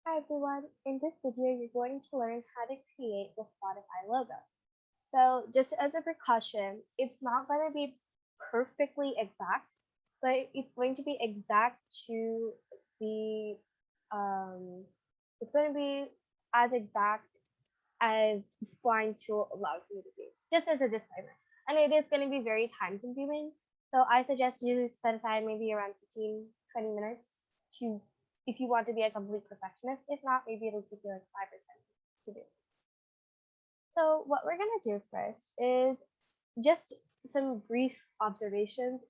Hi everyone, in this video you're going to learn how to create the Spotify logo. So just as a precaution, it's not going to be perfectly exact, but it's going to be exact to the, um, it's going to be as exact as the Spline tool allows me to be, just as a disclaimer. And it is going to be very time consuming, so I suggest you set aside maybe around 15-20 minutes to, if you want to be a complete perfectionist. If not, maybe it'll take you like 5 or 10 minutes to do. So what we're going to do first is just some brief observations.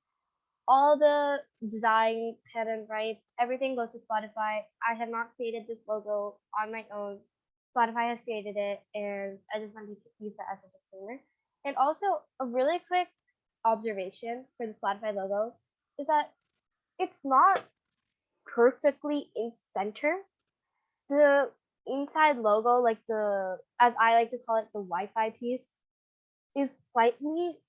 All the design, patent rights, everything goes to Spotify. I have not created this logo on my own. Spotify has created it, and I just want to use that as a disclaimer. And also, a really quick observation for the Spotify logo is that it's not perfectly in center. The inside logo, like the, as I like to call it, the Wi-Fi piece, is slightly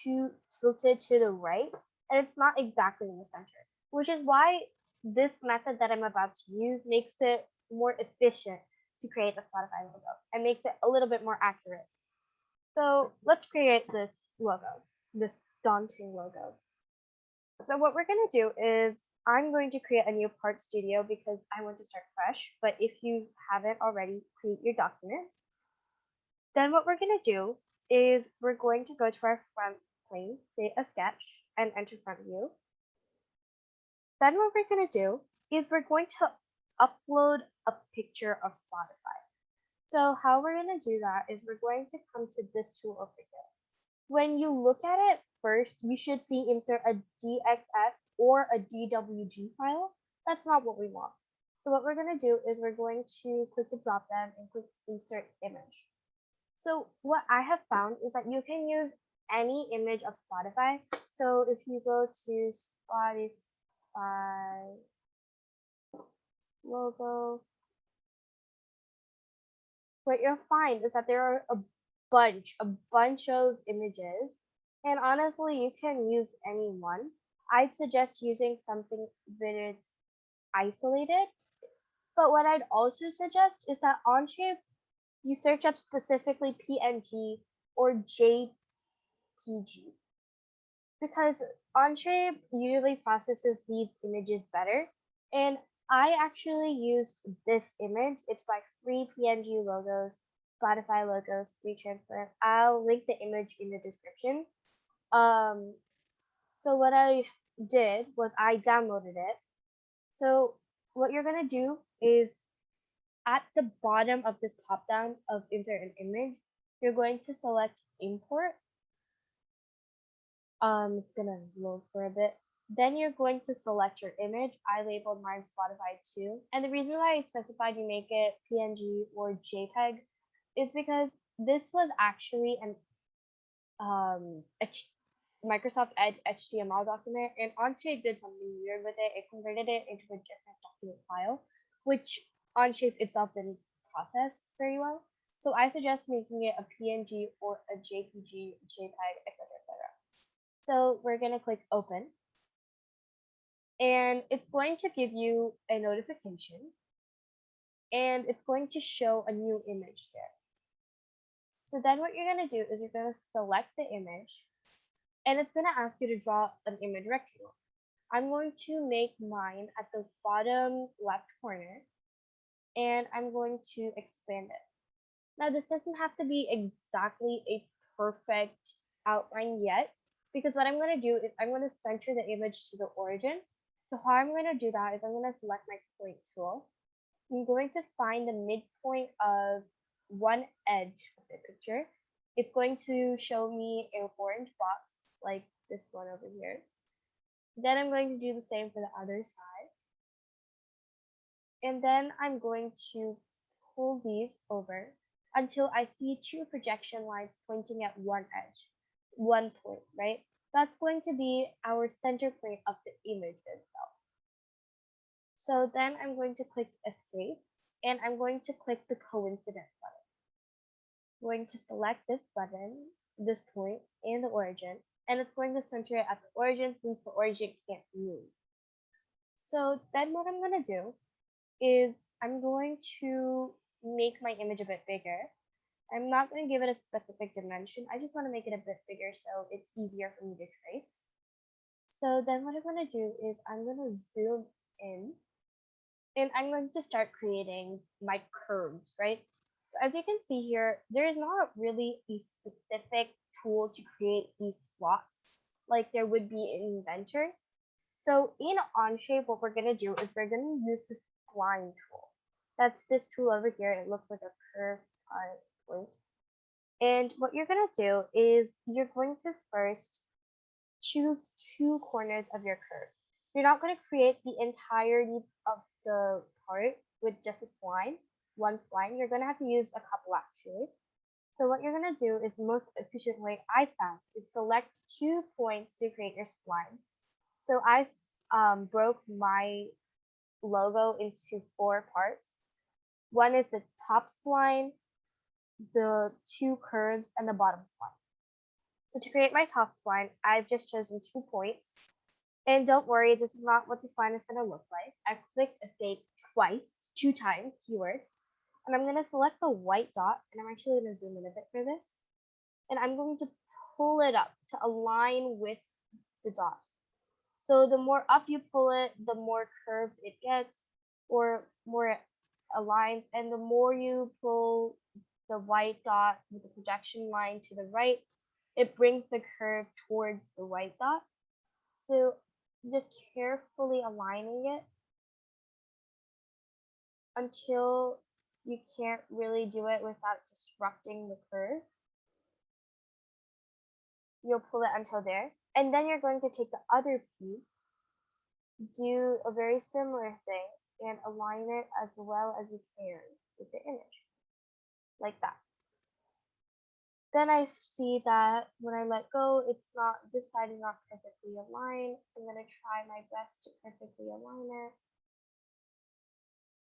too tilted to the right, and it's not exactly in the center, which is why this method that I'm about to use makes it more efficient to create a Spotify logo and makes it a little bit more accurate. So let's create this logo, this daunting logo. So what we're going to do is I'm going to create a new part studio because I want to start fresh, but if you haven't already, create your document. Then what we're going to do is we're going to go to our front plane, create a sketch, and enter front view. Then what we're going to do is we're going to upload a picture of Spotify. So how we're going to do that is we're going to come to this tool over here. When you look at it first, you should see insert a DXF or a DWG file. That's not what we want. So what we're going to do is we're going to click the drop down and click insert image. So what I have found is that you can use any image of Spotify. So if you go to Spotify logo, what you'll find is that there are a bunch of images. And honestly, you can use any one. I'd suggest using something that is isolated. But what I'd also suggest is that Onshape, you search up specifically PNG or JPG, because Onshape usually processes these images better. And I actually used this image. It's by Free PNG Logos, Spotify Logos, Free Transfer. I'll link the image in the description. Um, so what I did was I downloaded it. So what you're gonna do is at the bottom of this pop down of insert an image, you're going to select import. It's gonna load for a bit. Then you're going to select your image. I labeled mine Spotify 2. And the reason why I specified you make it PNG or JPEG is because this was actually an Microsoft Edge HTML document, and Onshape did something weird with it. It converted it into a different document file, which Onshape itself didn't process very well. So I suggest making it a PNG or a JPG, JPEG, etc., etc. So we're gonna click open, and it's going to give you a notification, and it's going to show a new image there. So then what you're gonna do is you're gonna select the image, and it's gonna ask you to draw an image rectangle. I'm going to make mine at the bottom left corner, and I'm going to expand it. Now this doesn't have to be exactly a perfect outline yet, because what I'm going to do is I'm going to center the image to the origin. So how I'm going to do that is I'm going to select my point tool. I'm going to find the midpoint of one edge of the picture. It's going to show me an orange box like this one over here. Then I'm going to do the same for the other side. And then I'm going to pull these over until I see two projection lines pointing at one edge, one point, right? That's going to be our center point of the image itself. So then I'm going to click escape, and I'm going to click the coincidence button. I'm going to select this button, this point, and the origin, and it's going to center it at the origin since the origin can't move. So then what I'm going to do is I'm going to make my image a bit bigger. I'm not going to give it a specific dimension. I just want to make it a bit bigger so it's easier for me to trace. So then what I'm going to do is I'm going to zoom in and I'm going to start creating my curves, right? So as you can see here, there is not really a specific tool to create these slots like there would be in Inventor. So in Onshape, what we're going to do is we're going to use the Spline tool. That's this tool over here. It looks like a curved point. And what you're going to do is you're going to first choose two corners of your curve. You're not going to create the entirety of the part with just a spline, one spline. You're going to have to use a couple actually. So what you're going to do is the most efficient way I found is select 2 points to create your spline. So I broke my logo into 4 parts. One is the top spline, the 2 curves, and the bottom spline. So to create my top spline, I've just chosen 2 points. And don't worry, this is not what the spline is going to look like. I clicked escape twice, 2 times, keyword. And I'm going to select the white dot, and I'm actually going to zoom in a bit for this. And I'm going to pull it up to align with the dot. So the more up you pull it, the more curved it gets, or more aligned. And the more you pull the white dot with the projection line to the right, it brings the curve towards the white dot. So just carefully aligning it until you can't really do it without disrupting the curve. You'll pull it until there. And then you're going to take the other piece, do a very similar thing, and align it as well as you can with the image, like that. Then I see that when I let go, it's not, this side is not perfectly aligned. I'm going to try my best to perfectly align it.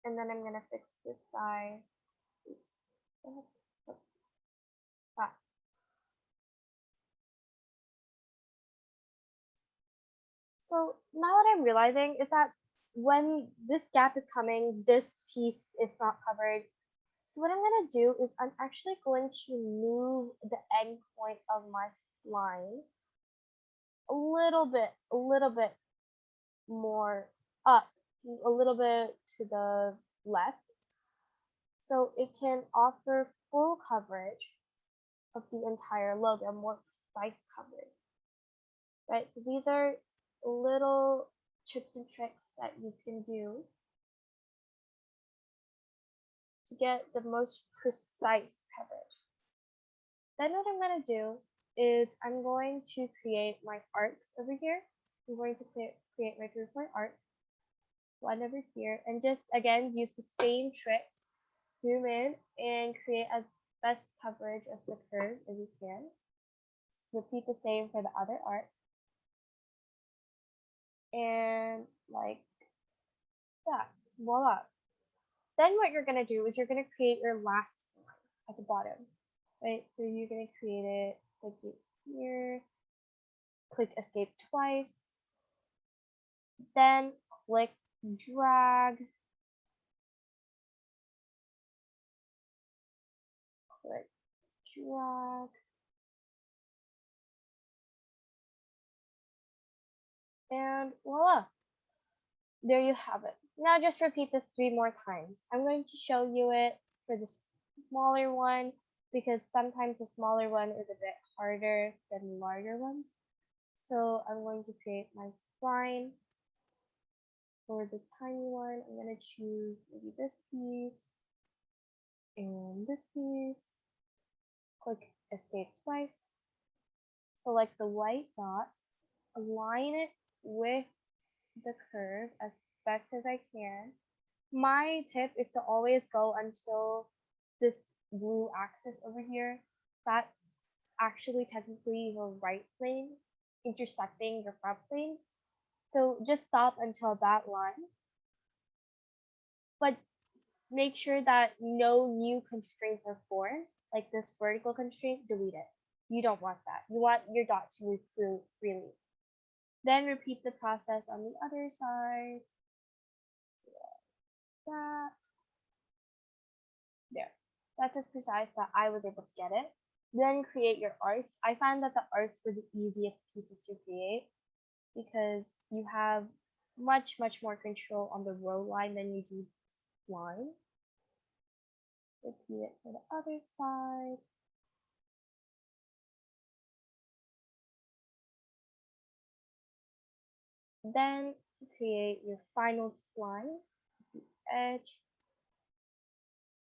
And then I'm going to fix this side. Oops. Ah. So now what I'm realizing is that when this gap is coming, this piece is not covered. So what I'm going to do is I'm actually going to move the end point of my spline a little bit more up, a little bit to the left, so it can offer full coverage of the entire logo, more precise coverage, right? So these are little tips and tricks that you can do to get the most precise coverage. Then what I'm going to do is I'm going to create my arcs over here. I'm going to create my 3-point arc, one over here, and just again use the same trick. Zoom in and create as best coverage of the curve as you can. Just repeat the same for the other arc. And like that, voila. Then what you're gonna do is you're gonna create your last line at the bottom, right? So you're gonna create it, click it here, click escape twice, then click drag, click drag, and voila. There you have it. Now just repeat this 3 more times. I'm going to show you it for the smaller one because sometimes the smaller one is a bit harder than larger ones. So I'm going to create my spline. For the tiny one, I'm going to choose maybe this piece and this piece. Click escape twice. Select the white dot. Align it with the curve as best as I can. My tip is to always go until this blue axis over here. That's actually technically your right plane intersecting your front plane. So just stop until that line. But make sure that no new constraints are formed, like this vertical constraint, delete it. You don't want that. You want your dot to move through freely. Then repeat the process on the other side. that. There. That's as precise that I was able to get it. Then create your arcs. I find that the arcs were the easiest pieces to create because you have much more control on the row line than you do spline. Repeat it for the other side. Then create your final spline at the edge.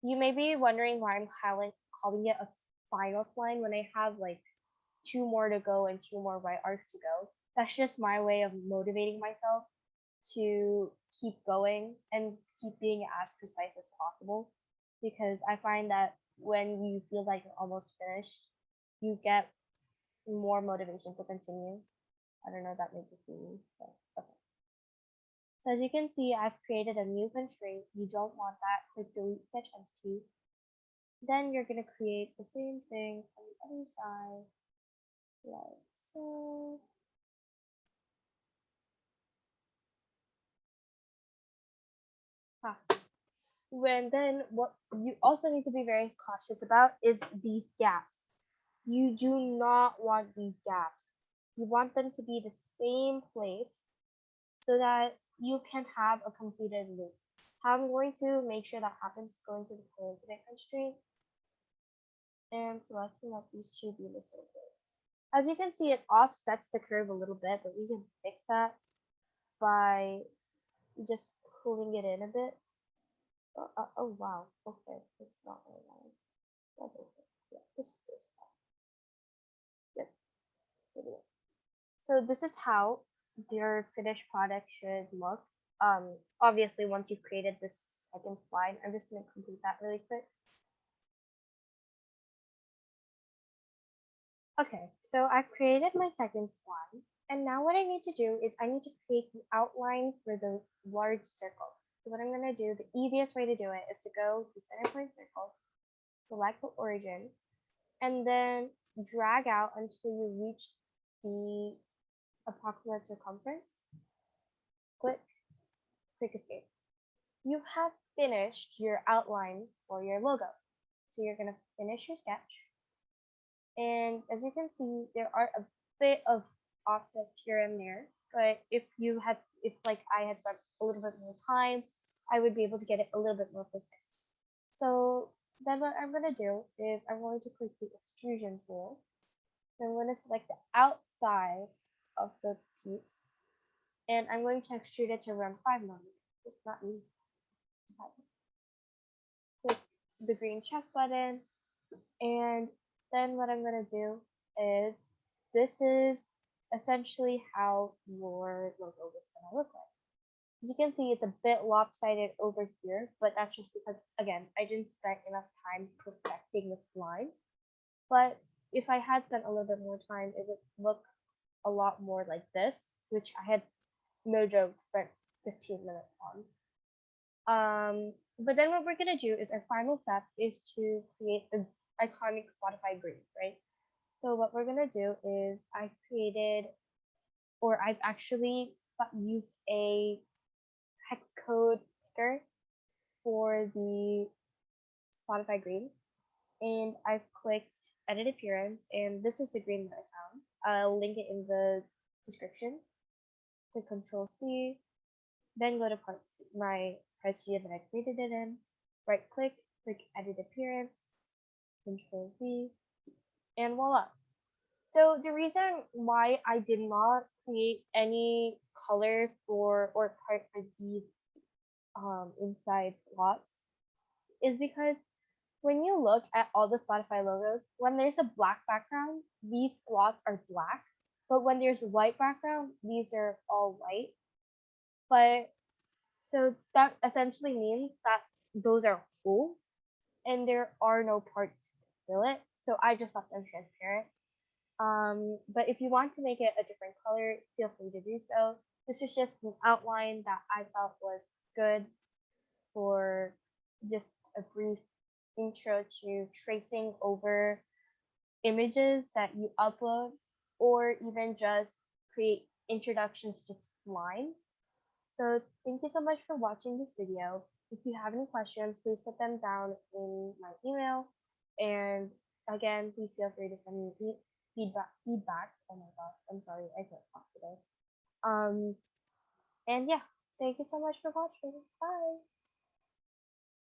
You may be wondering why I'm calling it a final spline when I have like two more to go and two more right arcs to go. That's just my way of motivating myself to keep going and keep being as precise as possible because I find that when you feel like you're almost finished, you get more motivation to continue. I don't know, that may just be me, but okay. So as you can see, I've created a new constraint. You don't want that, click delete sketch entity. Then you're going to create the same thing on the other side, like so. When then what you also need to be very cautious about is these gaps. You do not want these gaps. You want them to be the same place so that you can have a completed loop. How I'm going to make sure that happens, going to the coincident constraint and selecting that these two be the same place. As you can see, it offsets the curve a little bit, but we can fix that by just pulling it in a bit. Oh wow, okay, it's not very long. That's okay. Yeah, this is just fine. Yep, so this is how your finished product should look. Obviously, once you've created this second slide, I'm just gonna complete that really quick. Okay, so I've created my second spline, and now what I need to do is I need to create the outline for the large circle. So what I'm gonna do, the easiest way to do it is to go to center point circle, select the origin, and then drag out until you reach the approximate circumference. Click escape. You have finished your outline for your logo. So you're gonna finish your sketch. And as you can see, there are a bit of offsets here and there, but if like I had spent a little bit more time, I would be able to get it a little bit more precise. So then what I'm gonna do is I'm going to click the extrusion tool. I'm going to select the outside of the piece, and I'm going to extrude it to around 5 millimeters. It's not me. Click the green check button, and then what I'm going to do is this is essentially how your logo is going to look like. As you can see, it's a bit lopsided over here, but that's just because, again, I didn't spend enough time perfecting this line. But if I had spent a little bit more time, it would look a lot more like this, which I had, no joke, spent 15 minutes on. But then what we're gonna do is our final step is to create the iconic Spotify green, right? So what we're gonna do is I've actually used a hex code picker for the Spotify green, and I've clicked edit appearance, and this is the green that I found. I'll link it in the description. Click Control C, then go to my part studio that I created it in. Right click edit appearance, Control V, and voila. So the reason why I did not create any color or part for these inside slots is because when you look at all the Spotify logos, when there's a black background, these slots are black. But when there's a white background, these are all white. But so that essentially means that those are holes and there are no parts to fill it. So I just left them transparent. But if you want to make it a different color, feel free to do so. This is just an outline that I felt was good for just a brief intro to tracing over images that you upload or even just create introductions to Spline. So thank you so much for watching this video. If you have any questions, please put them down in my email. And again, please feel free to send me feedback. Oh my gosh, I'm sorry, I can't talk today. And yeah, thank you so much for watching. Bye.